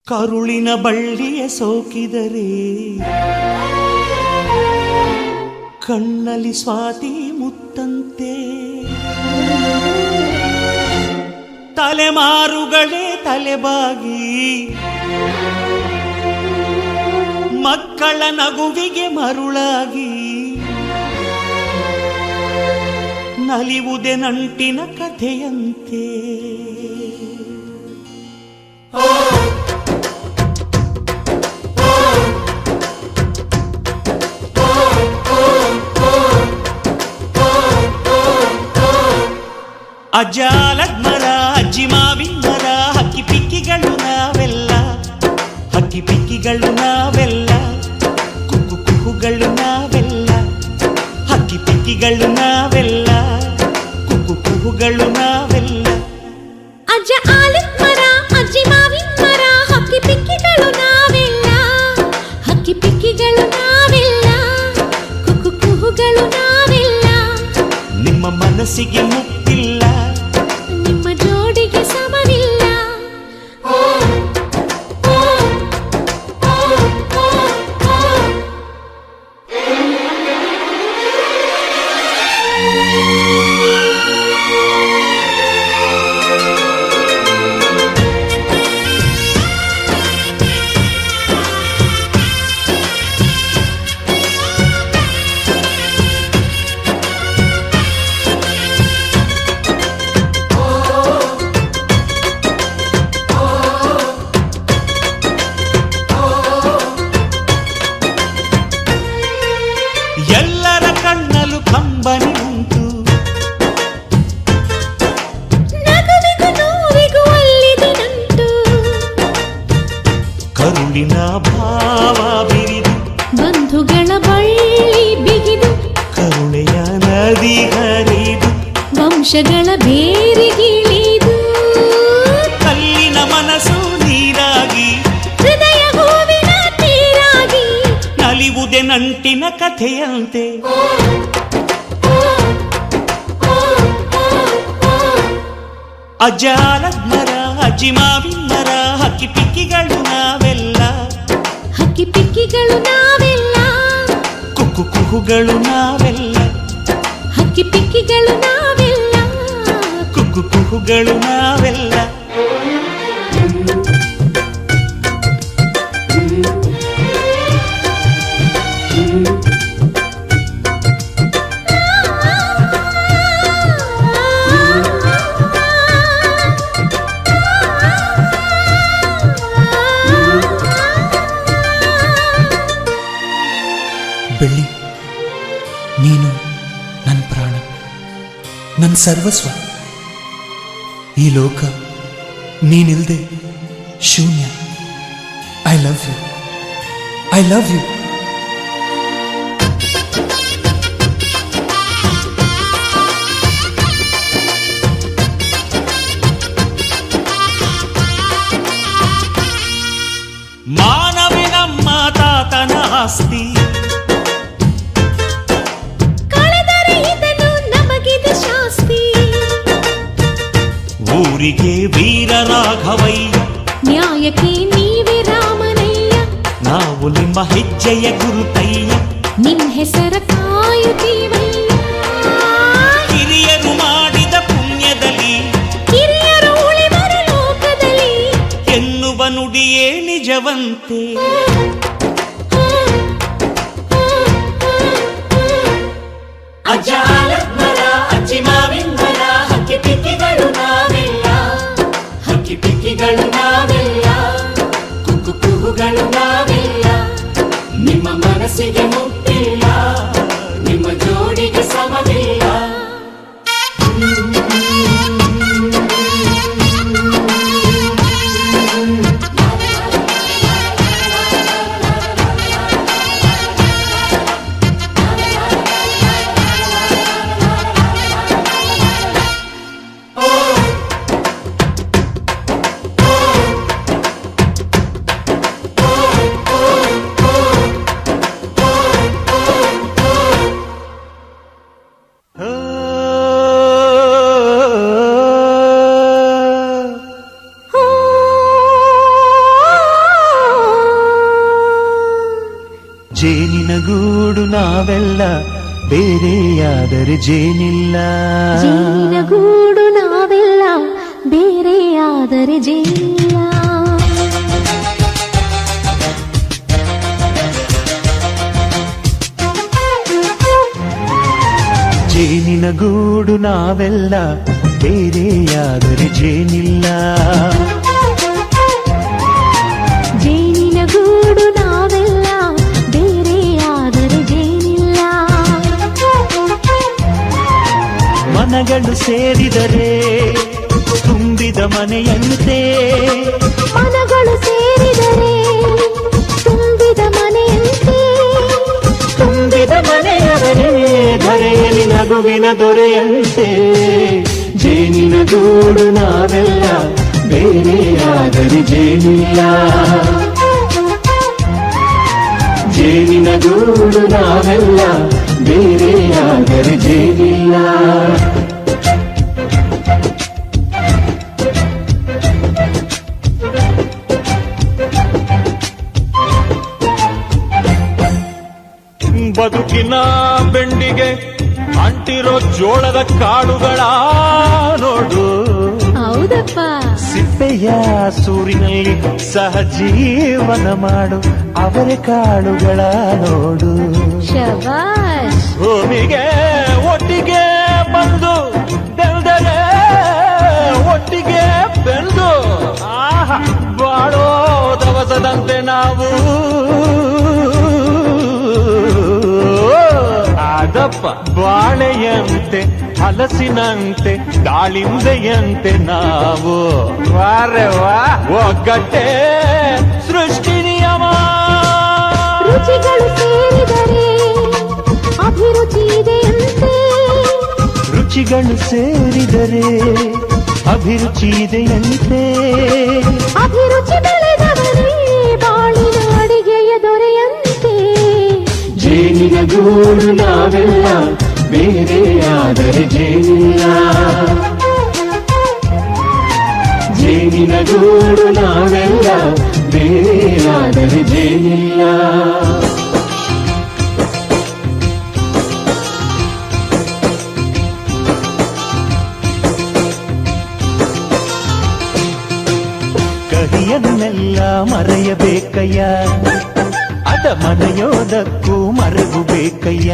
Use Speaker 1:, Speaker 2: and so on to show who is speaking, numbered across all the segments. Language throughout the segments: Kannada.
Speaker 1: ಕರುಳಿನ ಬಳ್ಳಿಯ ಸೋಕಿದರೆ ಕಣ್ಣಲ್ಲಿ ಸ್ವಾತಿ ಮುತ್ತಂತೆ, ತಲೆಮಾರುಗಳೇ ತಲೆಬಾಗಿ ಮಕ್ಕಳ ನಗುವಿಗೆ ಮರುಳಾಗಿ ನಲಿವುದೆ ನಂಟಿನ ಕಥೆಯಂತೆ. ಅಜ್ಜಾಲದ ಮರ, ಅಜ್ಜಿ ಮಾವಿನ ಮರ, ಹಕ್ಕಿ ಪಿಕ್ಕಿಗಳು ನಾವೆಲ್ಲ, ಹಕ್ಕಿ ಪಿಕ್ಕಿಗಳು ನಾವೆಲ್ಲ, ಕುಕ್ಕು ಕುಹುಗಳು ನಾವೆಲ್ಲ, ಹಕ್ಕಿ ಪಿಕ್ಕಿಗಳು ನಾವೆಲ್ಲ, ಕುಕ್ಕು ಕುಹುಗಳು ನಾವೆಲ್ಲ.
Speaker 2: ಅಜ್ಜ ಆಲದ ಮರ, ಅಜ್ಜಿ ಮಾವಿನ ಮರ, ಹಕ್ಕಿ ಪಿಕ್ಕಿಗಳು ನಾವೆಲ್ಲ, ಹಕ್ಕಿ ಪಿಕ್ಕಿಗಳು ನಾವೆಲ್ಲ, ಕುಕ್ಕು ಕುಹುಗಳು ನಾವೆಲ್ಲ.
Speaker 1: ನಿಮ್ಮ ಮನಸ್ಸಿಗೆ ಮುಟ್ಟಿಲ್ಲ,
Speaker 2: ನಿಮ್ಮ ಜೋಡಿಗೆ ಸಮವಿಲ್ಲ.
Speaker 1: ಎಲ್ಲರ ಕಣ್ಣಲು ಕಂಬನಿ ಉಂಟು,
Speaker 2: ನಗುವಿಗೂ ನೋವಿಗೂ ಅಲ್ಲಿದೆ ನಂಟು,
Speaker 1: ಕರುಳಿನ ಭಾವ ಬಿರಿದು
Speaker 2: ಬಂಧುಗಳ ಬಳ್ಳಿ ಬಿಗಿದು,
Speaker 1: ಕರುಣೆಯ ನದಿ ಹರಿದು
Speaker 2: ವಂಶಗಳ ಬೇರಿಗಿಳಿದು,
Speaker 1: ಕಲ್ಲಿನ ಮನಸ್ಸು ನೀರಾಗಿ
Speaker 2: ಹೃದಯ ಹೂವಿನ ನೀರಾಗಿ
Speaker 1: ನಲಿವುದೆ ನಂಟಿನ ಕಥೆಯಂತೆ. ಅಜ್ಜಾಲದ ಮರ, ಅಜ್ಜಿ ಮಾವಿನ ಮರ, ಹಕ್ಕಿ ಪಿಕ್ಕಿಗಳು ನಾವೆಲ್ಲ,
Speaker 2: ಹಕ್ಕಿ ಪಿಕ್ಕಿಗಳು ನಾವೆಲ್ಲ,
Speaker 1: ಕುಕ್ಕು ಕುಹುಗಳು ನಾವೆಲ್ಲ,
Speaker 2: ಹಕ್ಕಿ ಪಿಕ್ಕಿಗಳು ನಾವೆಲ್ಲ,
Speaker 1: ಕುಕ್ಕು ಕುಹುಗಳು ನಾವೆಲ್ಲ.
Speaker 3: ಬೆಳ್ಳಿ, ನೀನು ನನ್ನ ಪ್ರಾಣ, ನನ್ನ ಸರ್ವಸ್ವ. ಈ ಲೋಕ ನೀನಿಲ್ದೆ ಶೂನ್ಯ. I love you, I love you.
Speaker 1: ಮಾನವೇ ನಮ್ಮ ತಾತನ ಆಸ್ತಿ,
Speaker 2: ಕಳೆದರೆ ಇದನ್ನು ನಮಗಿದು ಶಾಸ್ತಿ.
Speaker 1: ಊರಿಗೆ ವೀರ ರಾಘವಯ್ಯ,
Speaker 2: ನ್ಯಾಯಕ್ಕೆ ನೀವೇ ರಾಮನಯ್ಯ,
Speaker 1: ನಾವು ನಿಮ್ಮ ಹೆಜ್ಜೆಯ ಗುರುತಯ್ಯ.
Speaker 2: ನಿಮ್ ಹೆಸರ ಕಾಯುತ್ತೀವಯ್ಯ.
Speaker 1: ಹಿರಿಯರು ಮಾಡಿದ ಪುಣ್ಯದಲ್ಲಿ
Speaker 2: ಹಿರಿಯರು ಉಳಿವರು ಲೋಕದಲ್ಲಿ
Speaker 1: ಎನ್ನುವ ನುಡಿಯೇ ನಿಜವಂತೆ. ಅಜ್ಜಾಲದ ಮರ, ಅಜ್ಜಿ ಮಾವಿನ ಮರ, ಹಕ್ಕಿ ಪಿಕ್ಕಿಗಳು ನಾವೆಲ್ಲ, ಹಕ್ಕಿ ಪಿಕ್ಕಿಗಳು ನಾವೆಲ್ಲ, ಕುಕ್ಕು ಕುಹುಗಳು ನಾವೆಲ್ಲ. ನಿಮ್ಮ ಮನಸ್ಸಿಗೆ ಮುಟ್ಟಿಲ್ಲ, ನಿಮ್ಮ ಜೋಡಿಗೆ ಸಮವಿಲ್ಲ.
Speaker 3: ಜೇನಿನಗೂಡು ನಾವೆಲ್ಲ ಬೇರೆಯಾದರೆ ಜೇನಿಲ್ಲ.
Speaker 2: ಜೇನಿನ ಗೂಡು ನಾವೆಲ್ಲ ಬೇರೆಯಾದರೆ ಜೇನಿಲ್ಲ.
Speaker 3: ಜೇನಿನಗೂಡು ನಾವೆಲ್ಲ ಬೇರೆಯಾದರೆ ಜೇನಿಲ್ಲ.
Speaker 2: ಜೇನಿನ ಗೂಡು ನಾವೆಲ್ಲ ಬೇರೆಯಾದರೆ ಜೇನಿಲ್ಲ.
Speaker 3: ಮನಗಳು ಸೇರಿದರೆ ತುಂಬಿದ ಮನೆಯಂತೆ.
Speaker 2: ಮನಗಳು ಸೇರಿದರೆ ತುಂಬಿದ ಮನೆಯಂತೆ.
Speaker 3: ತುಂಬಿದ ಮನೆಯವರೇ ಧರೆಯಲ್ಲಿ ನಗುವಿನ ದೊರೆಯಂತೆ. ಜೇನಿನಗೂಡು ನಾವೆಲ್ಲ ಬೇರೆಯಾದರೆ ಜೇನಿಲ್ಲ. ಜೇನಿನಗೂಡು ನಾವೆಲ್ಲ ಬೇರೆಯಾದರೆ ಜೇನಿಲ್ಲ. ಬದುಕಿನ ಬೆಂಡಿಗೆ ಅಂಟಿರೋ ಜೋಳದ ಕಾಳುಗಳ ನೋಡು.
Speaker 2: ಹೌದಪ್ಪ.
Speaker 3: ಸಿಪ್ಪೆಯ ಸೂರಿನಲ್ಲಿ ಸಹಜೀವನ ಮಾಡು ಅವರೆ ಕಾಳುಗಳ ನೋಡು.
Speaker 2: ಶಬಾಷ್.
Speaker 3: ಭೂಮಿಗೆ ಒಟ್ಟಿಗೆ ಬಂದು ಬೆಳೆದರೆ ಒಟ್ಟಿಗೆ ಬೆಳೆದು ಆಹಾ ಬಾಳೋ ದವಸದಂತೆ ನಾವು. ಅದಪ್ಪ ಬಾಳೆಯಂತೆ ಹಲಸಿನಂತೆ ದಾಳಿಂಬೆಯಂತೆ ನಾವು. ವಾರೆ ವಾ ಒಗ್ಗಟ್ಟೆ ಸೃಷ್ಟಿ ನಿಯಮ.
Speaker 2: ರುಚಿಗಳು ಸೇರಿದರೆ ಅಭಿರುಚಿ ಇದೆಯಂತೆ.
Speaker 3: ರುಚಿಗಳು ಸೇರಿದರೆ ಅಭಿರುಚಿ ಇದೆಯಂತೆ.
Speaker 2: ಅಭಿರುಚಿ ಬೆಳೆದವರೇ ಬಾಳಿನ ಅಡಿಗೆಯ ದೊರೆಯಂತೆ.
Speaker 3: ಜೇನಿನಗೂಡು ನಾವೆಲ್ಲ ಬೇರೆಯಾದರೆ ಜೇನಿಲ್ಲ. ಜೇನಿನಗೂಡು ನಾವೆಲ್ಲ ಬೇರೆಯಾದರೆ ಜೇನಿಲ್ಲ. ಕಹಿಯನ್ನೆಲ್ಲ ಮರೆಯಬೇಕಯ್ಯ, ಅದ ಮರೆಯೋದಕ್ಕೂ ಮರೆವು ಬೇಕಯ್ಯ.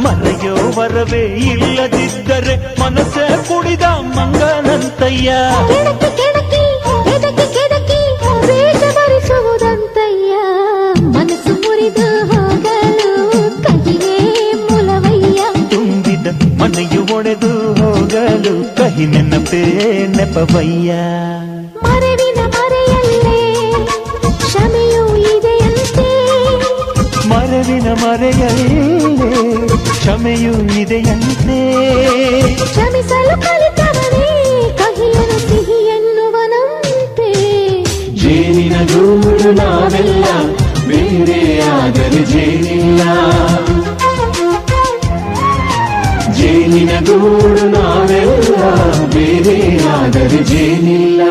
Speaker 3: ಮರೆಯೋ ವರವೇ ಇಲ್ಲದಿದ್ದರೆ ಮನಸ್ಸೇ ಕುಡಿದ ಮಂಗನಂತಯ್ಯ.
Speaker 2: ಕೆಣಕಿ ಕೆಣಕಿ ಕೆದಕಿ ಕೆದಕಿ ವೇಷ ಭರಿಸುವುದಂತಯ್ಯ. ಮನಸ್ಸು ಮುರಿದು ಹೋಗಲು ಕಹಿಯೇ ಮೂಲವಯ್ಯ.
Speaker 3: ತುಂಬಿದ ಮನೆಯು ಒಡೆದು ಹೋಗಲು ಕಹಿ ನೆನಪೇ ನೆಪವಯ್ಯ.
Speaker 2: ಮರೆವಿನ ಮರೆಯಲ್ಲೇ ಕ್ಷಮೆಯೂ ಇದೆಯಂತೆ.
Speaker 3: ಮರೆವಿನ ಮರೆಯಲ್ಲೇ ಕ್ಷಮೆಯೂ ಇದೆಯಂತೆ.
Speaker 2: ಕ್ಷಮಿಸಲು ಕಲಿತವನೇ ಕಹಿಯನು ಸಿಹಿ ಎನ್ನುವನಂತೆ.
Speaker 3: ಜೇನಿನಗೂಡು ನಾವೆಲ್ಲ ಬೇರೆಯಾದರೆ ಜೇನಿಲ್ಲ. ಜೇನಿನಗೂಡು ನಾವೆಲ್ಲ ಬೇರೆಯಾದರೆ ಜೇನಿಲ್ಲ.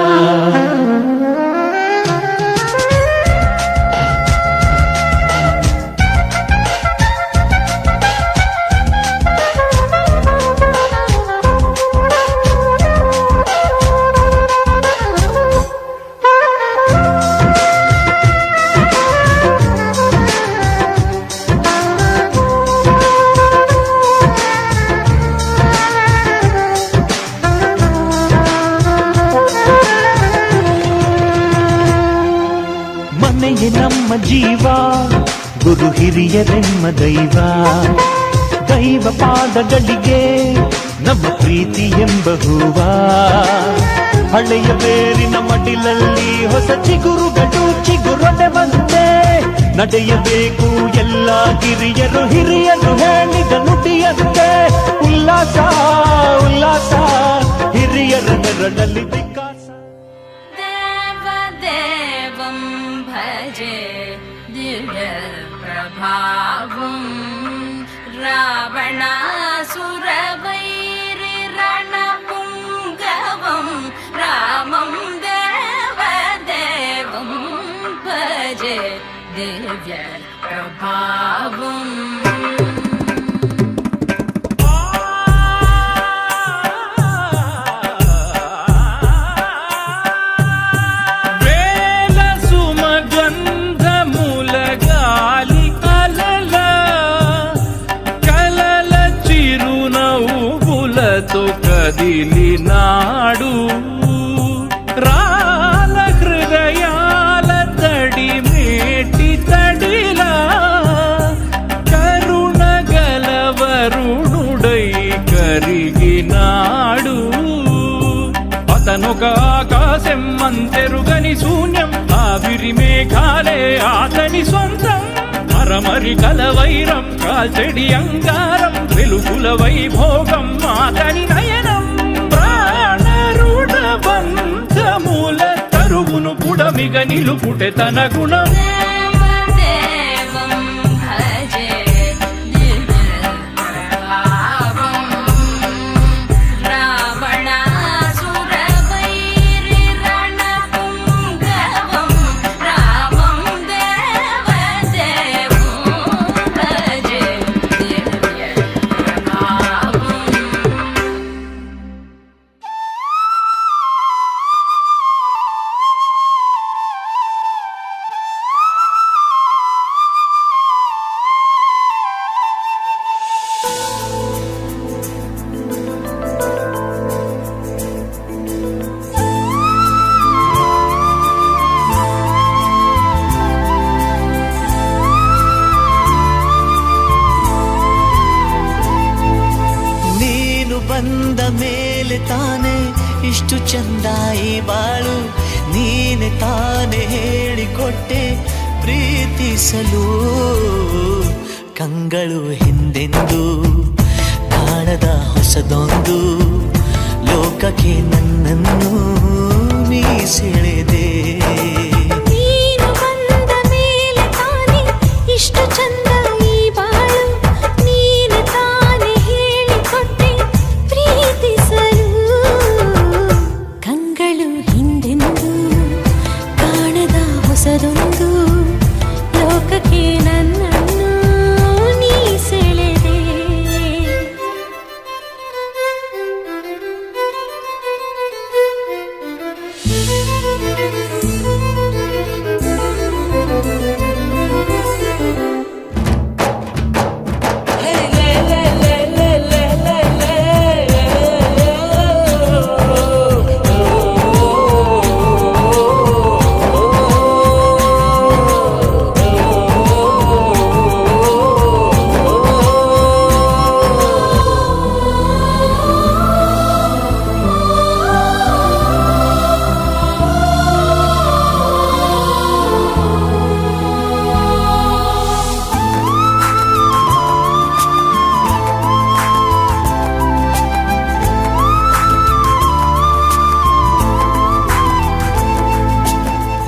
Speaker 3: ಮನೆಯೇ ನಮ್ಮ ಜೀವ, ಗುರು ಹಿರಿಯರೆಮ್ಮ ದೈವ. ದೈವ ಪಾದಗಳಿಗೆ ನಮ್ಮ ಪ್ರೀತಿ ಎಂಬ ಹೂವ. ಹಳೆಯ ಬೇರಿನ ಮಡಿಲಲ್ಲಿ ಹೊಸ ಚಿಗುರುಗಳು ಚಿಗುರೊಡೆ ಬಂದೆ. ನಡೆಯಬೇಕು ಎಲ್ಲ ಕಿರಿಯರು ಹಿರಿಯರು ಹೇಳಿದ ನುಡಿಯಂತೆ. ಉಲ್ಲಾಸ ಉಲ್ಲಾಸ ಹಿರಿಯರ ನೆರಳಲ್ಲಿ ವಿಕಾಸ.
Speaker 4: देवदेवं भजे दिव्यप्रभावं रावणासुरवैरिरणपुङ्गवं रामं देवदेवं भजे दिव्यप्रभावम्. ప్రభావం
Speaker 3: వేల సుమగంధముల గాలి అలల కలల చిరునవ్వులతో కదిలినాడు రాల హృదయాల తడి మేటి తడిలా కరుణ గలవరుణుడై కరిగినాడు అతనొక ఆకాశం అంతెరుగని శూన్యం ఆవిరి మేఘాలే అతని సొంతం మరమరి కలవైరం కాల్చెడి అంగారం వెలుగుల వైభోగం అతని నయనం ప్రాణరుణ బంధముల తరువును పుడమిగ నిలుపుటె తన గుణం
Speaker 4: దేవదేవం భజే దివ్యప్రభావం రావణాసురవైరి రణపుంగవం రామం దేవదేవం భజే దివ్యప్రభావం
Speaker 1: ನೀನು ಬಂದ ಮೇಲೆ ತಾನೆ ಇಷ್ಟು ಚಂದ ಈ ಬಾಳು ನೀನೆ ತಾನೆ ಹೇಳಿಕೊಟ್ಟೆ ಪ್ರೀತಿಸಲು ಕಂಗಳು ಹಿಂದೆಂದು ಕಾಣದ ಹೊಸದೊಂದು ಲೋಕಕ್ಕೆ ನನ್ನನ್ನು ನೀ ಸೆಳೆದೆ
Speaker 2: ನೀನು ಬಂದ ಮೇಲೆ ತಾನೆ ಇಷ್ಟು ಚಂದ ಈ ಬಾಳು ನೀನು ತಾನೆ ಹೇಳಿಕೊಟ್ಟೆ ಪ್ರೀತಿಸಲು ಕಂಗಳು ಹಿಂದೆಂದು ಕಾಣದ ಹೊಸದೊಂದು ಲೋಕಕ್ಕೆ ನನ್ನನ್ನು ನೀ ಸೆಳೆದೆ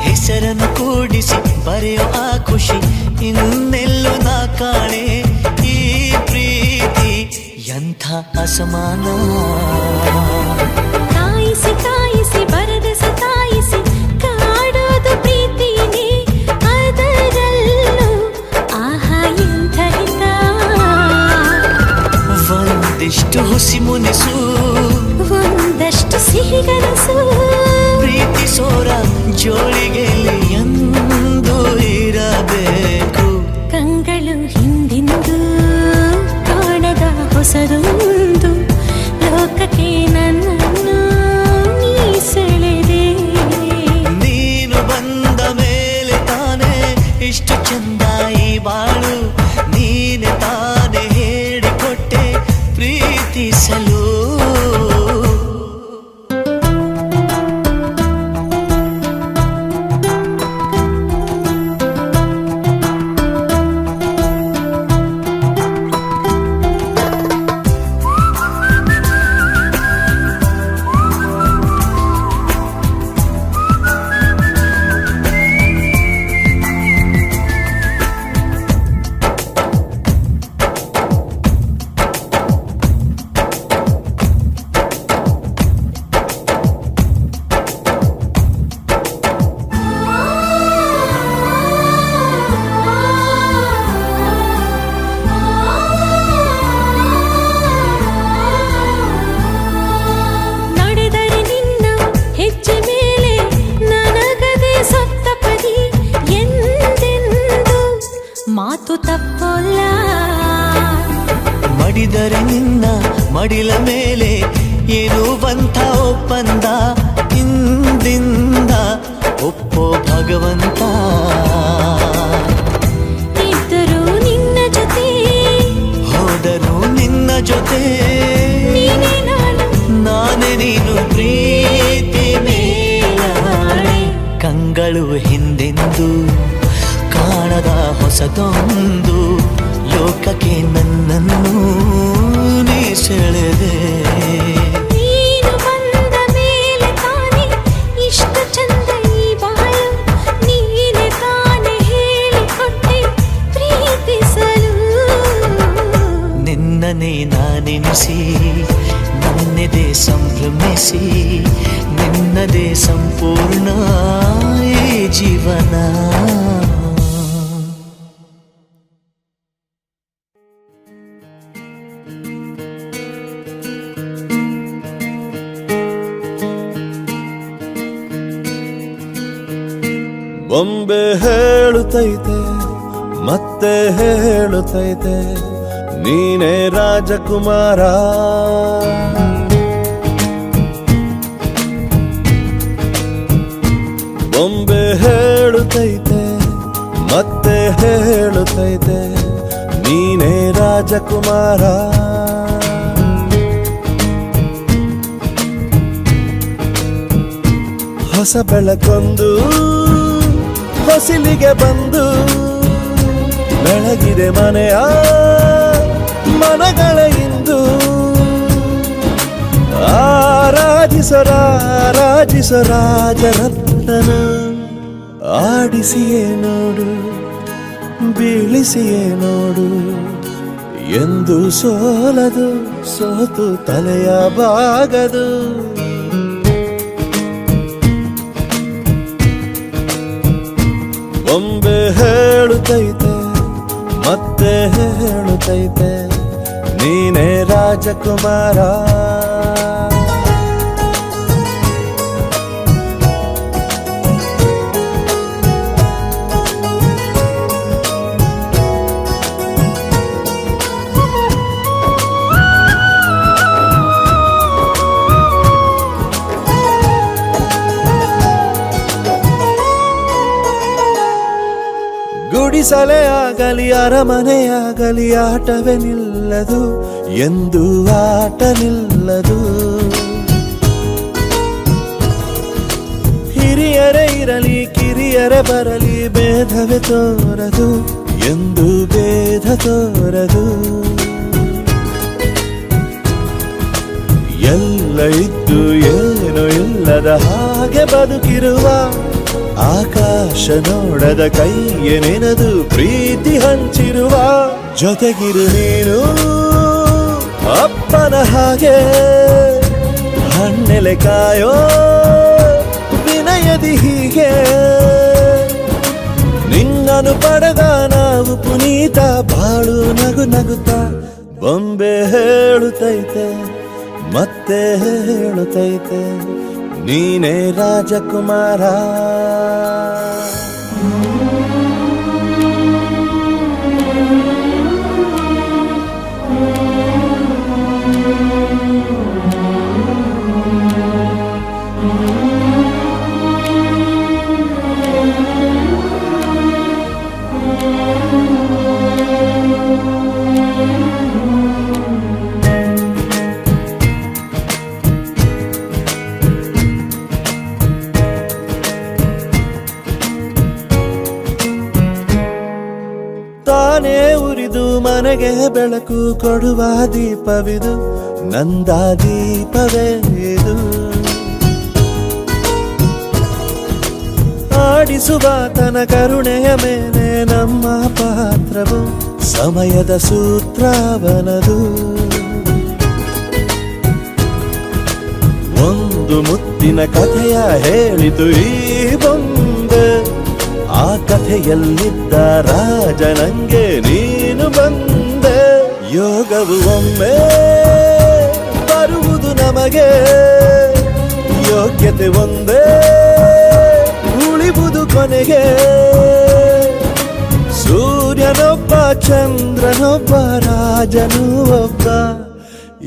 Speaker 1: ಹೆಸರನ್ನು ಕೂಡಿಸಿ ಬರೆಯೋ ಆ ಖುಷಿ ಇನ್ನೆಲ್ಲೂ ನಾ ಕಾಣೆ ಈ ಪ್ರೀತಿ ಎಂಥ ಅಸಮಾನ
Speaker 2: ಕಾಯಿಸಿ ಕಾಯಿಸಿ ಬರದ ಸತಾಯಿಸಿ ಕಾಡೋದು ಪ್ರೀತಿನೇ ಅದರಲ್ಲೂ ಆಹಾ ಎಂಥ ಹಿತ
Speaker 1: ಒಂದಿಷ್ಟು ಹುಸಿ ಮುನಿಸು
Speaker 2: ಒಂದಷ್ಟು ಸಿಹಿಗನಸು
Speaker 1: ಪ್ರೀತಿಸೋರ ಜೋಳಿಗೆ ಎಂದು ಇರಬೇಕು
Speaker 2: ಕಂಗಳು ಹಿಂದಿಂದು ಕಾಣದ ಹೊಸದೊಂದು ಲೋಕಕ್ಕೆ ನನ್ನ
Speaker 5: ಬಿಟ್ಟರೆ ನಿನ್ನ ಮಡಿಲ ಮೇಲೆ ಏನುವಂಥ ಒಪ್ಪಂದ ಇಂದಿಂದ ಒಪ್ಪೋ ಭಗವಂತ.
Speaker 2: ಇದ್ದರೂ ನಿನ್ನ ಜೊತೆ
Speaker 5: ಹೋದರೂ ನಿನ್ನ ಜೊತೆ
Speaker 2: ನೀನೇ ನಾನು
Speaker 5: ನಾನೇ ನೀನು ಪ್ರೀತಿ ಮೇಲಾಣೆ. ಕಂಗಳು ಹಿಂದೆಂದು ಕಾಣದ ಹೊಸದೊಂದು ಲೋಕಕ್ಕೆ ನನ್ನನ್ನು ನೀ ಸೆಳೆದೆ.
Speaker 2: ನೀನು ಬಂದ ಮೇಲೆ ತಾನೆ ಇಷ್ಟು ಚಂದ ಈ ಬಾಳು, ನೀನೆ ತಾನೆ ಹೇಳಿಕೊಟ್ಟೆ ಪ್ರೀತಿಸಲು.
Speaker 5: ನಿನ್ನನೇ ನಾನೆನಿಸಿ ನನ್ನೆದೆ ಸಂಭ್ರಮಿಸಿ ನಿನ್ನದೇ ಸಂಪೂರ್ಣ ಈ ಜೀವನ.
Speaker 6: ಬೊಂಬೆ ಹೇಳುತ್ತೈತೆ ಮತ್ತೆ ಹೇಳುತ್ತೈತೆ ನೀನೇ ರಾಜಕುಮಾರ. ಬೊಂಬೆ ಹೇಳುತ್ತೈತೆ ಮತ್ತೆ ಹೇಳುತ್ತೈತೆ ನೀನೇ ರಾಜಕುಮಾರ. ಹೊಸ ಬೆಳಕೊಂದು ಹೊಸಿಲಿಗೆ ಬಂದು ಬೆಳಗಿದೆ ಮನೆಯ ಮನಗಳ ಇಂದು. ಆರಾಧಿಸೋ ರಾಜರತ್ನನ ಆಡಿಸಿಯೇ ನೋಡು ಬೀಳಿಸಿಯೇ ನೋಡು ಎಂದು ಸೋಲದು ಸೋತು ತಲೆಯ ಬಾಗದು. ಬೊಂಬೆ ಹೇಳುತ್ತೈತೆ ಮತ್ತೆ ಹೇಳುತ್ತೈತೆ ನೀನೇ ರಾಜಕುಮಾರ. ಗುಡಿಸಲೇ ಆಗಲಿ ಅರಮನೆಯಾಗಲಿ ಆಟವೇ ನಿಲ್ಲದು ಎಂದು ಆಟ ನಿಲ್ಲದು. ಹಿರಿಯರೇ ಇರಲಿ ಕಿರಿಯರೇ ಬರಲಿ ಭೇದವೇ ತೋರದು ಎಂದು ಭೇದ ತೋರದು. ಎಲ್ಲ ಇದ್ದು ಏನೋ ಇಲ್ಲದ ಹಾಗೆ ಬದುಕಿರುವ ಆಕಾಶ ನೋಡದ ಕೈಯೇ ನೆನೆದು ಪ್ರೀತಿ ಹಂಚಿರುವ. ಜೊತೆಗಿರು ನೀನು ಅಪ್ಪನ ಹಾಗೆ ಹಣ್ಣೆಲೆ ಕಾಯೋ ವಿನಯದಿ ಹೀಗೆ. ನಿನ್ನನ್ನು ಪಡೆದ ನಾವು ಪುನೀತ ಬಾಳು ನಗು ನಗುತ್ತಾ. ಬೊಂಬೆ ಹೇಳುತ್ತೈತೆ ಮತ್ತೆ ಹೇಳುತ್ತೈತೆ ನೀನೇ ರಾಜಕುಮಾರ. ತಾನೇ ಉರಿದು ಮನೆಗೆ ಬೆಳಕು ಕೊಡುವ ದೀಪವಿದು ನಂದ ದೀಪವೇ ಇದು. ಆಡಿಸುವ ತನ ಕರುಣೆಯ ಮೇಲೆ ನಮ್ಮ ಪಾತ್ರವು ಸಮಯದ ಸೂತ್ರವನದು. ಒಂದು ಮುತ್ತಿನ ಕಥೆಯ ಹೇಳಿತು ಈ ಬೊಂಬೆ, ಆ ಕಥೆಯಲ್ಲಿದ್ದ ರಾಜ ನಂಗೆ ನೀನು ಬಂದೆ. ಯೋಗವು ಒಮ್ಮೆ ಬರುವುದು ನಮಗೆ, ಯೋಗ್ಯತೆ ಒಂದೇ ಉಳಿವುದು ಕೊನೆಗೆ. ಸೂರ್ಯನೊಬ್ಬ ಚಂದ್ರನೊಬ್ಬ ರಾಜನು ಒಬ್ಬ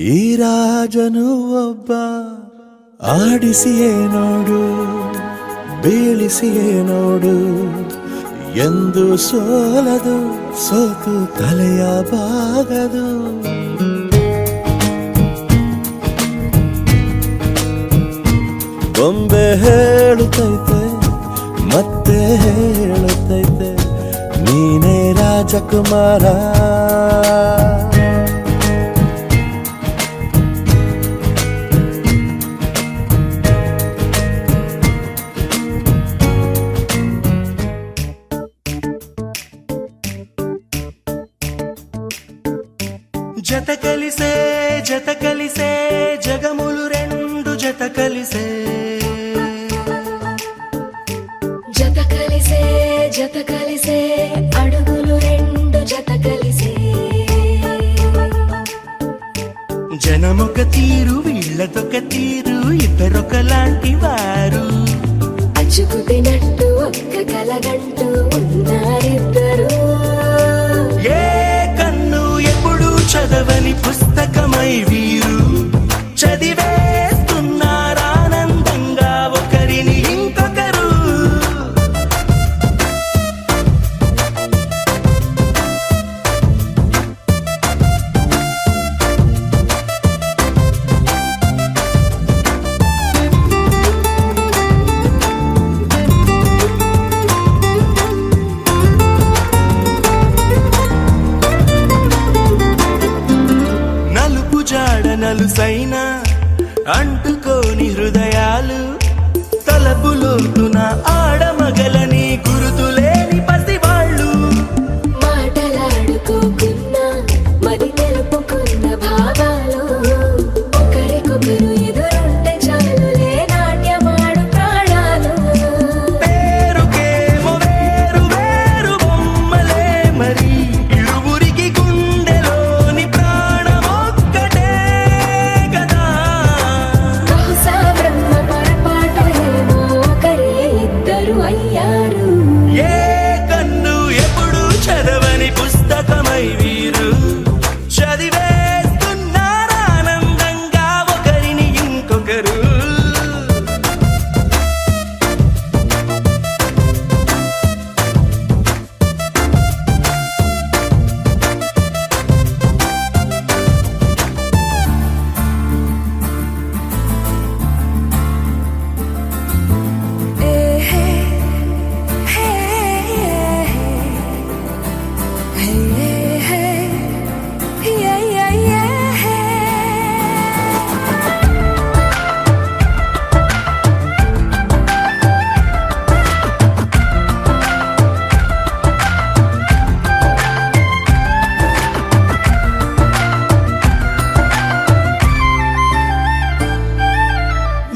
Speaker 6: ಈ ರಾಜನು ಒಬ್ಬ ಆಡಿಸಿಯೇ ನೋಡು ಬೀಳಿಸಿಯೇ ನೋಡು ಎಂದು ಸೋಲದು ಸೋತು ತಲೆಯ ಬಾಗದು ಗೊಂಬೆ ಹೇಳುತ್ತೈತೆ ಮತ್ತೆ ಹೇಳುತ್ತೈತೆ ನೀನೇ ರಾಜಕುಮಾರ
Speaker 1: జత కలిసే జగములు రెండు జత కలిసే
Speaker 2: జత కలిసే అడుగులు రెండు జత కలిసే
Speaker 1: జనమొక తీరు వీళ్ళదొక తీరు ఇద్దరొకలాంటి వారు
Speaker 2: అచ్చుకు తినట్టు ఒక్క కలగంటూ ఉన్నారిద్దరు
Speaker 1: ఏ కన్ను ఎప్పుడు చదవని పుస్తకమై వీరు చదివేస్తున్నారానందంగా ఒకరిని ఇంకొకరు నలుపు జాడ నలుసైన అంటుకోని హృదయాలు తలపులోతున ఆడమగలని గురుతులేని పసివాళ్ళు
Speaker 2: మాటలాడుకోకున్నా మరి తెలుపుకున్న భావాలు ఒకరికొకరు ఎదురుంటే చాలులే నాట్యమాడు ప్రాణాలు
Speaker 1: పేరుకేమో వేరు వేరు బొమ్మలే మరి ఇరువురికి గుండెలోని ప్రాణమొక్కటే కదా
Speaker 2: బహుశా బ్రహ్మ పొరపాటు ఏమో ఒకరే ఇద్దరు అయ్యారు
Speaker 1: ఏ కన్ను ఎప్పుడు చదవని పుస్తకమై వీరు చదివేస్తున్నారానందంగా ఒకరిని ఇంకొకరు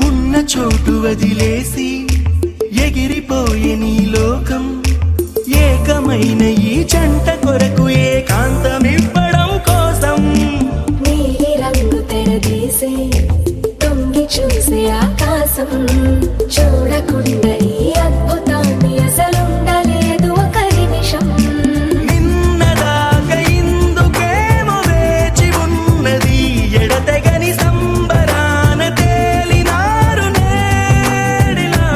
Speaker 1: ఉన్న చోటు వదిలేసి ఎగిరిపోయే నీ లోకం ఏకమైన ఈ జంట కొరకు ఏకాంతమివ్వడం కోసం
Speaker 2: నీలి రంగు తెరదీసే తొంగి చూసే ఆకాశం చూడకుండా ఈ అద్భుతాన్ని అసలుండలేదు ఒక నిమిషం
Speaker 1: నిన్నదాకా ఇందుకేమో వేచి ఉన్నది ఎడతెగని సంబరాన తేలినారు నేడిలా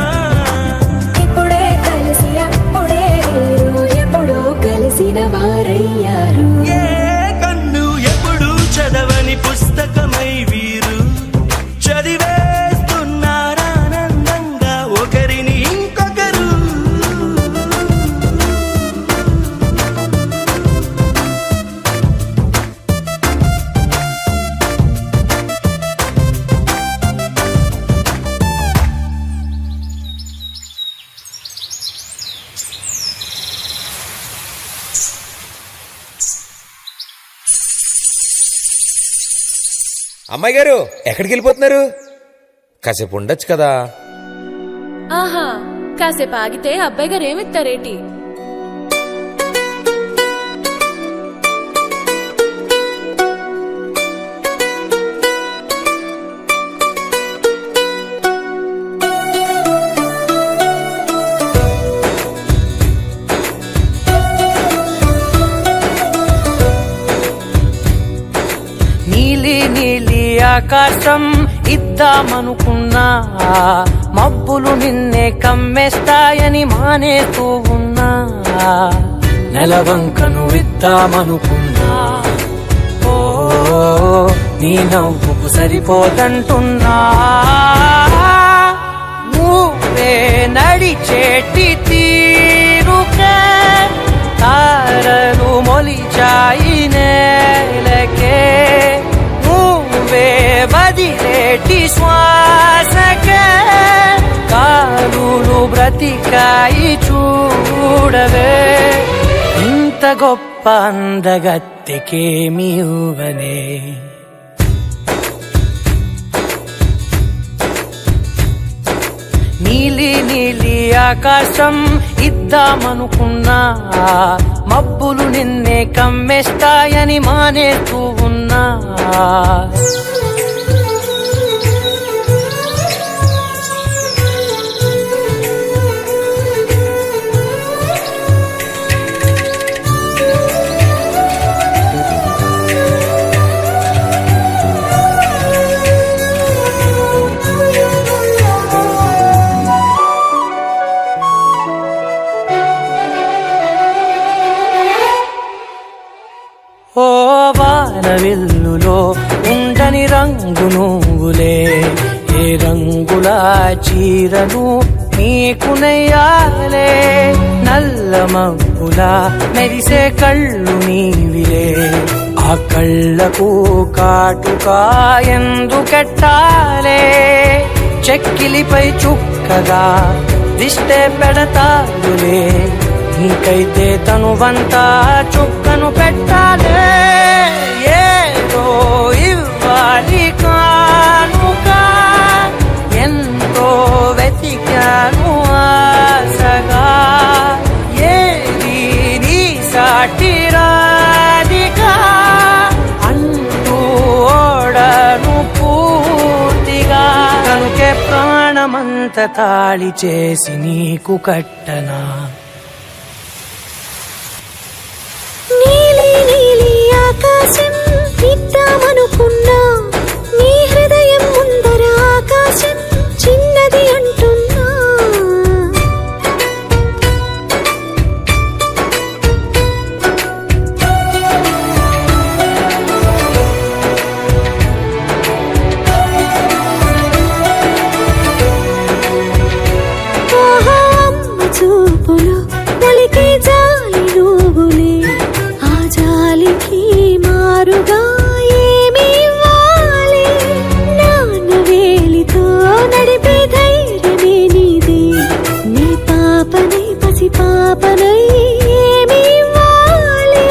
Speaker 2: ఇప్పుడే కలిసి అప్పుడే వీరు ఎప్పుడో కలిసిన వారయ్యారు
Speaker 1: ఏ కన్ను ఎప్పుడు చదవని పుస్తకమై వీరు చదివేస్తున్నారానందంగా ఒకరిని ఇంకొకరు
Speaker 7: అమ్మాయి గారు ఎక్కడికి వెళ్ళిపోతున్నారు? కాసేపు ఉండొచ్చు కదా.
Speaker 8: ఆహా, కాసేపు ఆగితే అబ్బాయి గారు ఏమిస్తారేటి?
Speaker 9: ఆకాశం ఇద్దామనుకున్నా మబ్బులు నిన్నే కమ్మేస్తాయని మానేస్తూ ఉన్నా నెలవంకను ఇద్దామనుకున్నా ఓ నీ నవ్వుకు సరిపోదంటున్నా నువ్వే నడిచేటి తీరుకే తారలు మొలిచాయి నేలకే నువ్వే వదిలేటి శ్వాసకే కారులు బ్రతికాయి చూడవే ఇంత గొప్ప అందగత్తెకేమి ఇవ్వనే నీలి నీలి ఆకాశం ఇద్దామనుకున్నా మబ్బులు నిన్నే కమ్మేస్తాయని మానేస్తూ ఉన్నా ఓ వానవిల్లులో ఉండని రంగు నువ్వులే ఏ రంగుల చీరను నీకు నెయ్యాలే నల్ల మబ్బులా మెరిసే కళ్ళు నీవిలే ఆ కళ్ళకు కాటుకా ఎందుకెట్టాలే చెక్కిలిపై చుక్కగా దిష్టే పెడతారులే నీకైతే తనువంతా చుక్కను పెట్టాలే ఏదో ఇవ్వాలి కానుక ఎంతో వెతికాను ఆశగా ఏది నీ సాటి రాధికా అంటూ ఓడను పూర్తిగా కనుకే ప్రాణమంత తాళి చేసి నీకు కట్టనా
Speaker 2: నీలి నీలి ఆకాశం ఇద్దామనుకున్నా నీ హృదయం ముందర ఆకాశం చిన్నది అంటున్నా ఓహో అమ్మ చూపులు మొలికే జాలి నువ్వులే జాలికి మారుగా ఏమి ఇవ్వాలి నాన్న వేలితో నడిపే ధైర్యమే నీదే నీ పాపనై పసి పాపనై ఏమి ఇవ్వాలి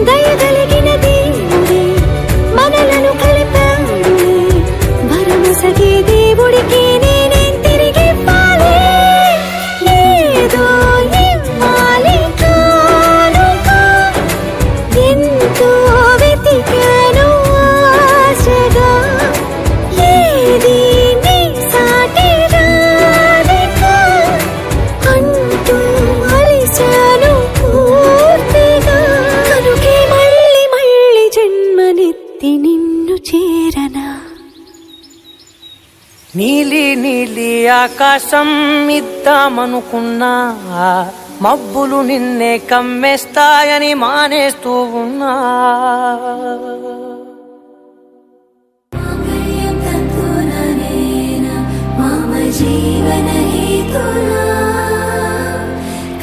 Speaker 2: దయగలిగిన దేవుడే మనలను కలిపాడులే వరమొసగే దేవుడికి నేనేం తిరిగి ఇవ్వాలి ఏదో ఇవ్వాలి ఎంతో వెతికాను ఆశగా ఏది నీ సాటి రాధిక అంటూ అలిశాను పూర్తిగా కనుకే మళ్ళీ మళ్ళీ జన్మనెత్తి నిన్ను చేరనా
Speaker 9: నీలి నీలి ఆకాశం ఇద్దామనుకున్నా మబ్బులు నిన్నే కమ్మేస్తాయని మానేస్తూ ఉన్నా
Speaker 2: జీవన హేతునా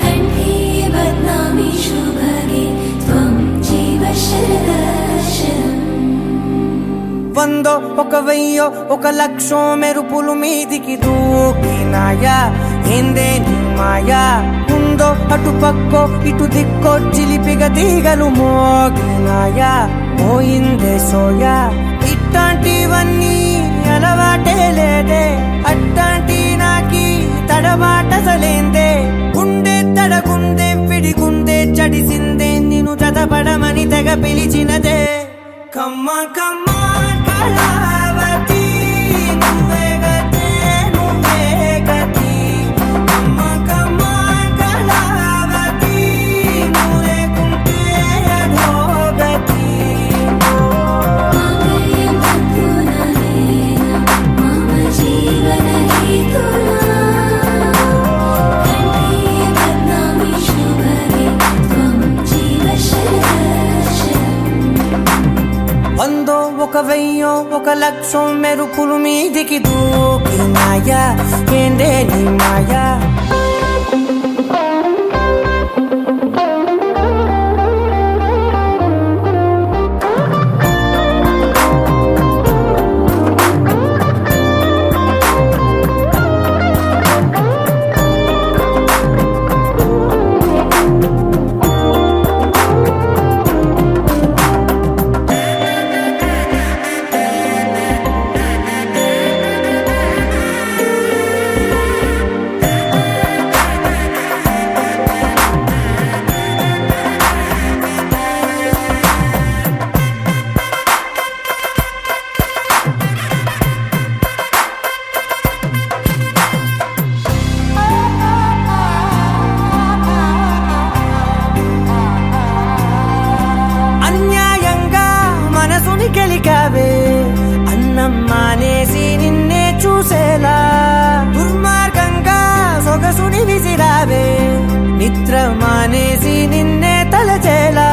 Speaker 2: కంఠే బద్నామి శుభగే త్వం జీవ శరదర్శనం
Speaker 9: వందో ఒక వెయ్యో ఒక లక్షో మెరుపులు మీదికి దూకినాయా ఏందే నీ మాయా ఉందో అటు పక్కో ఇటు దిక్కో చిలిపిగ తీగలు మోగినాయా పోయిందే సోయా ఇట్లాంటివన్నీ అలవాటే లేదే అట్లాంటి నాకి తడబాటసలేందే గుండె తడగుందే విడిగుందే చడిసిందే నిన్ను చదపడమని తెగ పిలిచినదే కమ్మ కమ్మ కళావతి నువ్వే గతే నువ్వే గతి కమ్మ కమ్మ కళావతి నువ్వే కుంటే అధోగతి
Speaker 2: మాంగళ్యం తంతునా
Speaker 9: లక్షం మెరుపులు మీదికి దూకినాయా ఏందే నీ మాయా అన్యాయంగా మనసుని గెలికావే అన్నం మానేసి నిన్నే చూసేలా దుర్మార్గంగా సొగసుని విసిరావే నిద్ర మానేసి నిన్నే తలచేలా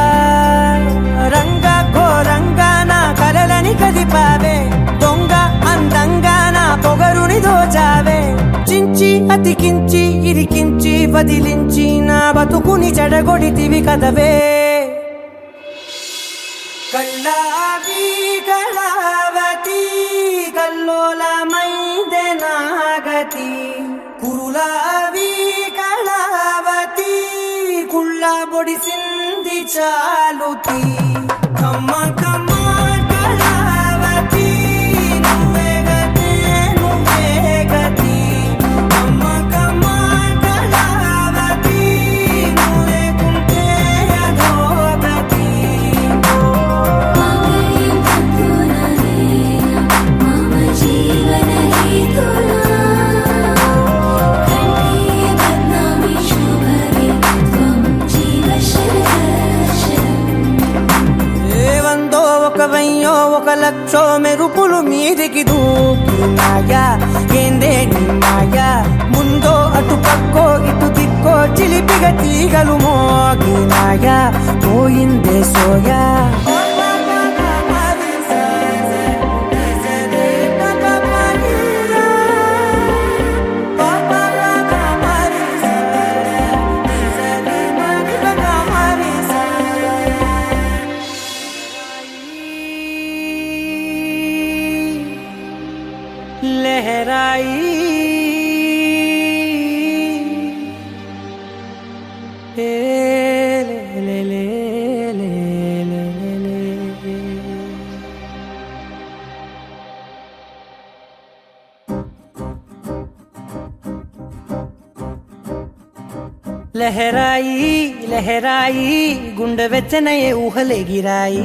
Speaker 9: రంగా ఘోరంగా నా కలలని కదిపావే దొంగ అందంగా నా పొగరుని దోచావే చించి అతికించి ఇరికించి వదిలించి నా బతుకుని చెడగొడితివి కదవే కళ్ళావి కళావతి కల్లోలమైందే నాగతి కురులావి కళావతి కుళ్ళ బొడిసింది చాలుతి కమ్మ కమ్మ కళావతి నువ్వే గతే నువ్వే గతి కమ్మ కమ్మ కళావతి నువ్వు లేకుంటే అధోగతి
Speaker 2: मम जीवन हेतुना कण्ठे बध्नामि शुभगे त्वं जीव शरदशरम्
Speaker 9: వందో ఒక వెయ్యో ఒక లక్షో మెరుపులు మీదికి దూకినాయా ఏందే నీ మాయా ముందో అటు పక్కో ఇటు దిక్కో చిలిపిగా తీగలు మోగినాయా పోయిందే సోయా लहराई ले ले ले ले ले ले लहराई लहराई गुंड వెచ్చనయే ఊహలే గిరాయి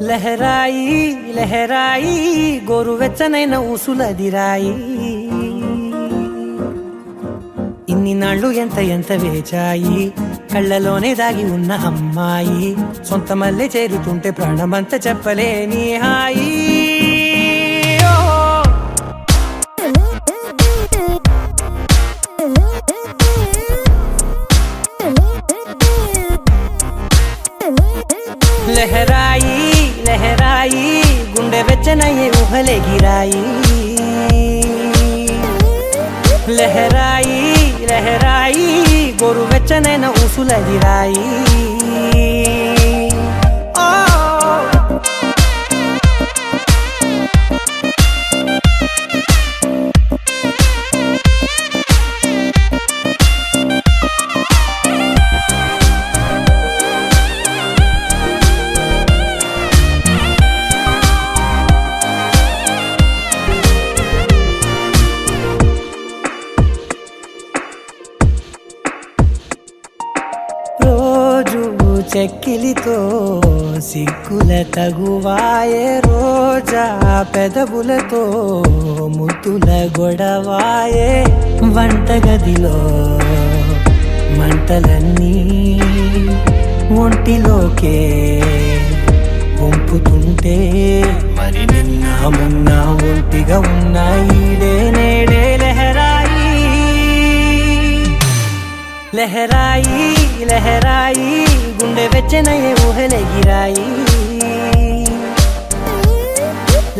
Speaker 9: లహరాయి లహరాయి గోరువెచ్చనైన ఊసులదిరాయి ఇన్ని నాళ్ళు ఎంత ఎంత వేచాయి కళ్ళలోనే దాగి ఉన్న అమ్మాయి సొంత మల్లె చేరుతుంటే ప్రాణమంత చెప్పలేని హాయి లహరాయి లహరాయి గుండె వెచ్చనయ్యే ఊహలే గిరాయి లహరాయి లహరాయి గోరు వెచ్చనైన ఊసులదిరాయి చెక్కిలితో సిగ్గుల తగువాయే రోజా పెదవులతో ముద్దుల గొడవాయే వంటగదిలో మంటలన్నీ ఒంటిలోకే వంపుతుంటే మరి నిన్న మొన్న ఒంటిగా ఉన్నాయి నేడే లహరాయి లహరాయి లహరాయి గుండె వెచ్చనయ్యే ఊహలే గిరాయి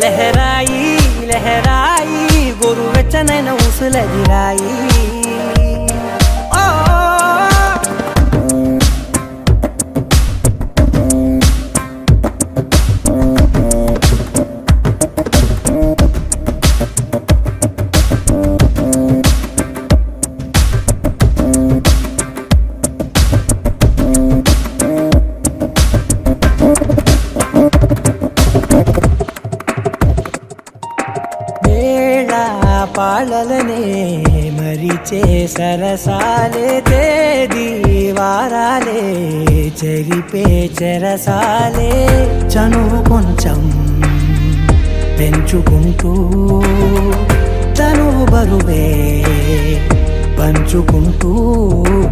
Speaker 9: లహరాయి లహరాయి గోరువెచ్చనైన ఊసులెదిరాయి పాలలనే మరిచే సరసాలే తేదీ వారాలే చెరిపే చెరసాలే చనువు కొంచెం పెంచుకుంటూ చనువు బరువే పంచుకుంటూ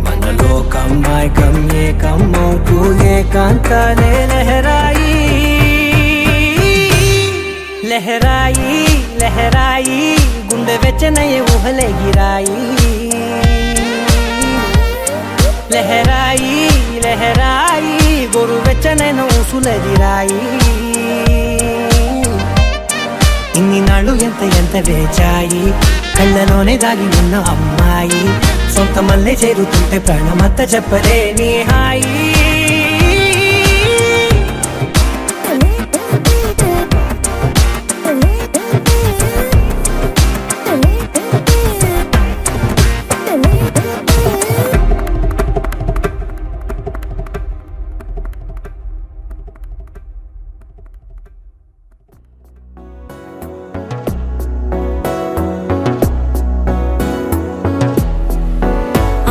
Speaker 9: మనలో కమ్మాయికం ఏకమ్మవుతూ ఏకాంతాలే లహరాయి లహరాయి లహరాయి గుండె వెచ్చనయ్యే ఊహలెగిరాయి లహరాయి లహరాయి గోరు వెచ్చనైన ఊసులెదిరాయి ఇన్ని నాళ్ళు ఎంత వేచాయి కళ్ళలోనే దాగి ఉన్న అమ్మాయి సొంత మల్లె చేరుతుంటే ప్రాణమంత చెప్పలేని హాయి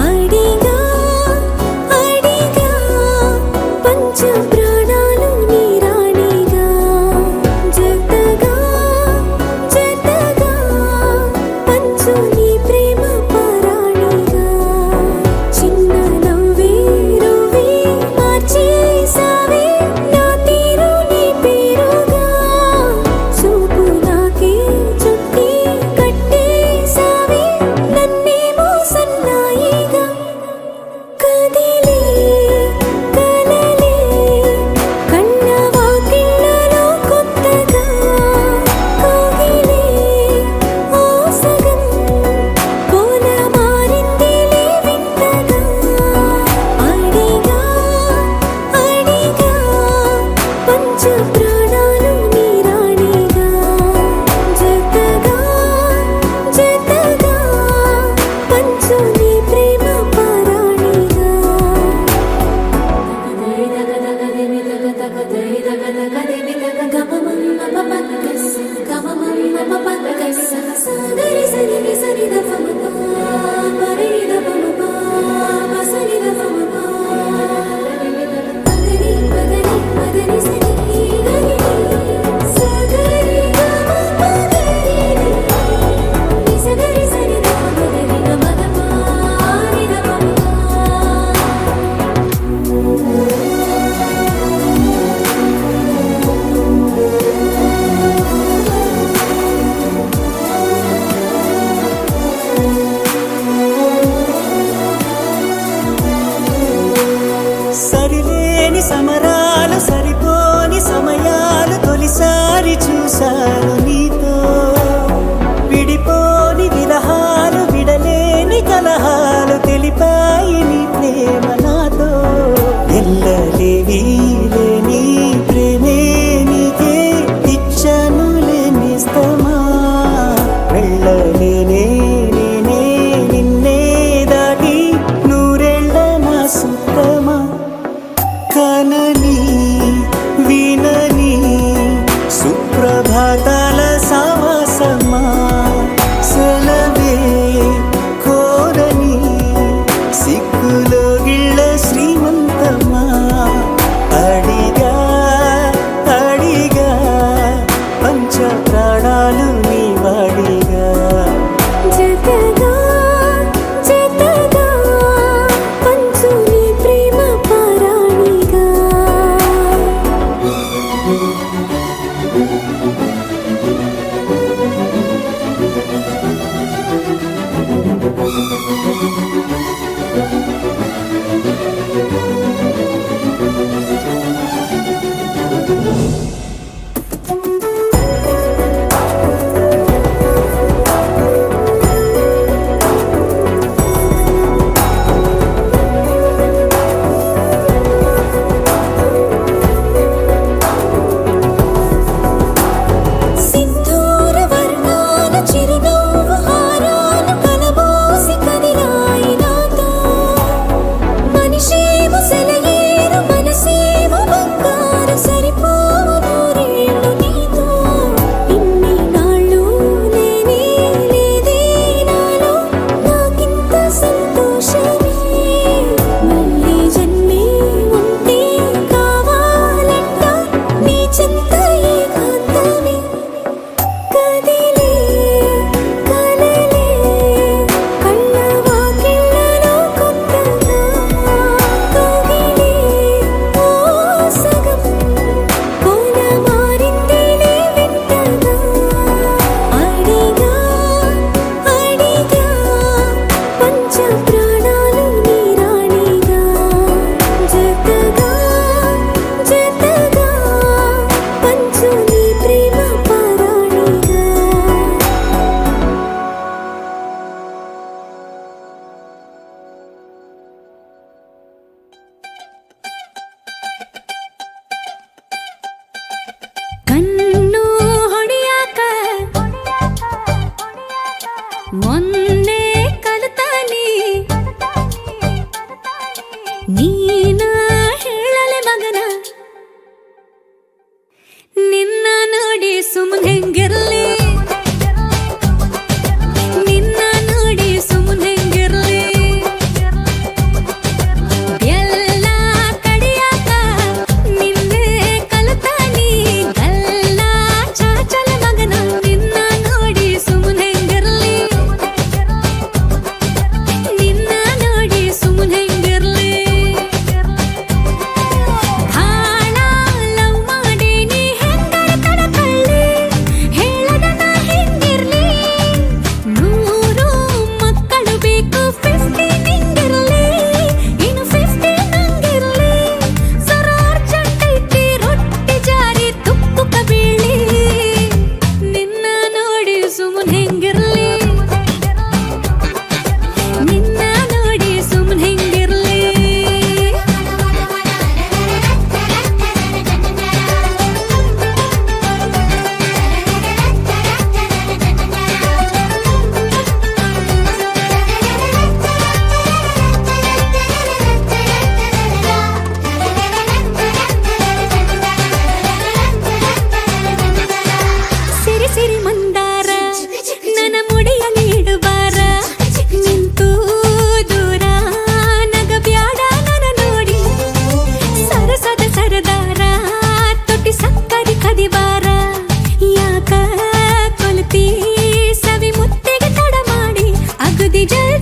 Speaker 2: అడిగా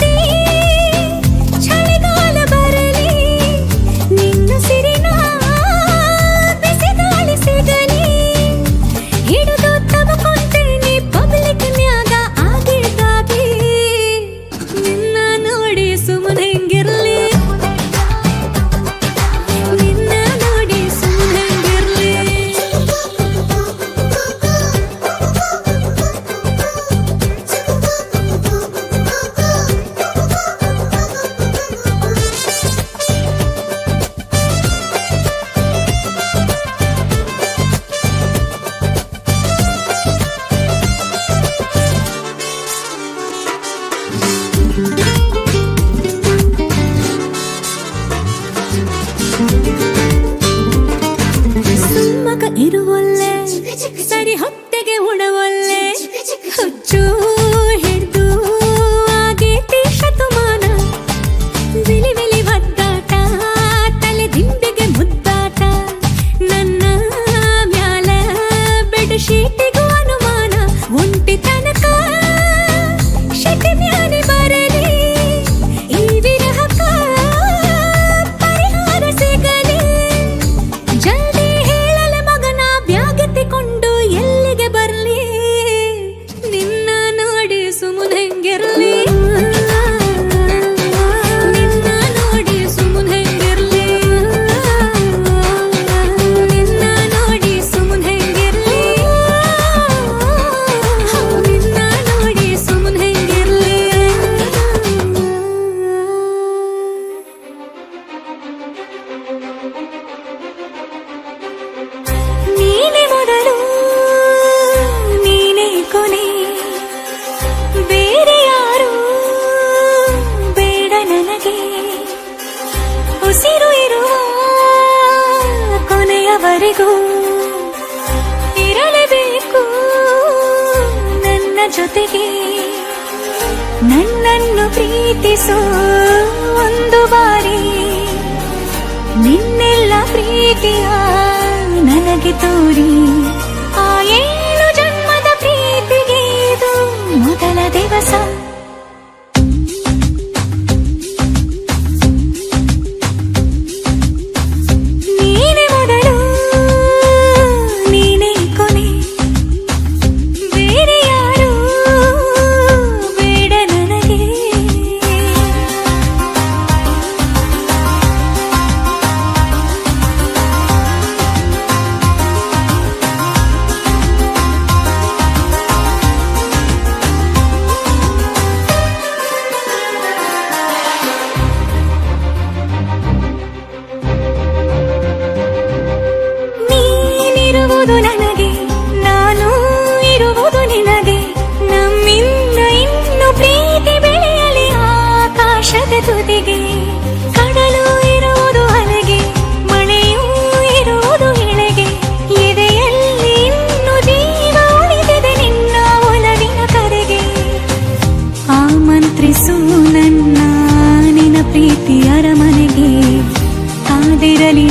Speaker 2: ಬರದೆ ಚಳಿಗಾಲ ಬರಲಿ ನಿನ್ನ ಸಿರಿನ ಬಿಸಿಗಾಳಿ ಸಿಗಲಿ ಹಿಡಿದು ತಬಕೊಂತೇನೆ ಪಬ್ಲಿಕ್ನ್ಯಾಗ ಆಗಿದ್ದಾಗಿ ನಿನ್ನ ನೋಡಿ ಸುಮ್ಮನೆ ಹೆಂಗಿರ್ಲಿ ನಿನ್ನ ನೋಡಿ ಸುಮ್ಮನೆ ಹೆಂಗಿರ್ಲಿ ಸುಮ್ಮಕ ಇರುವಲ್ಲೆ ಸರಿ ಹೊತ್ತೆಗೆ ಉಣವಲ್ಲೆ ಹುಚ್ಚು ಹಿಡ್ದು ಆಗೇತಿ ಶತಮಾನ ವಿಲಿ ವಿಲಿ ಒದ್ದಾಟ ತಲೆ ದಿಂಬಿಗೆ ಮುದ್ದಾಟ ನನ್ನ ಮ್ಯಾಲ ಬೆಡ್ ಶೀಟಿಗೂ ಅನುಮಾನ ಒಂಟಿ ತನಕ ಶೆಟ್ಟಿ ಮ್ಯಾನೆ ಬರಲಿ ಈ ವಿರಹಕ ಪರಿಹಾರ ಸಿಗಲಿ ಜಲ್ದಿ ಹೇಳಲೆ ಮಗನ ಬ್ಯಾಗೆತ್ತಿಕೊಂಡು ಎಲ್ಲಿಗೆ ಬರ್ಲಿ ನಿನ್ನ ನೋಡಿ ಸುಮ್ಮನೆ ಹೆಂಗಿರ್ಲಿ ನಿನ್ನ ನೋಡಿ ಸುಮ್ಮನೆ ಹೆಂಗಿರ್ಲಿ ನಿನ್ನ ನೋಡಿ ಸುಮ್ಮನೆ ಹೆಂಗಿರ್ಲಿ ನಿನ್ನ ನೋಡಿ ಸುಮ್ಮನೆ ಹೆಂಗಿರ್ಲಿ ನೀನೆ ಮೊದಲು ನೀನೆ ಕೊನೆ ಬೇರೆ ಯಾರು ಬೇಡ ನನಗೆ ಉಸಿರು ಇರುವ ಕೊನೆಯವರೆಗೂ ಇರಲೇಬೇಕು ನನ್ನ ಜೊತೆಗೆ ನನ್ನನ್ನು ಪ್ರೀತಿಸೋ ಒಂದು ಬಾರಿ ನಿನ್ನೆಲ್ಲ ಪ್ರೀತಿಯ ನನಗೆ ತೋರಿ ಆ 7 ಜನ್ಮದ ಪ್ರೀತಿಗೆ ಇದು ಮೊದಲ ದಿವಸ ನೀನೆ ಮೊದಲು ನೀನೆ ಕೊನೆ ಬೇರೆ ಯಾರು ಬೇಡ ನನಗೆ ನೀನಿರುವುದು ನನಗೆ ನಾನು ಇರುವುದು ನಿನಗೆ ನಮ್ಮಿಂದ ಇನ್ನು ಪ್ರೀತಿ ಬೆಳೆಯಲಿ ಆಕಾಶದ ತುದಿಗೆ ಕಡಲು ಇರುವುದು ಅಲೆಗೆ ಮಳೆಯೂ ಇರುವುದು ಇಳೆಗೆ ಎದೆಯಲ್ಲಿ ಇನ್ನು ಜೀವ ಉಳಿದಿದೆ ನಿನ್ನ ಒಲವಿನ ಕರೆಗೆ ಆಮಂತ್ರಿಸು ನನ್ನ ನಿನ್ನ ಪ್ರೀತಿ ಅರಮನೆಗೆ ಕಾದಿರಲಿ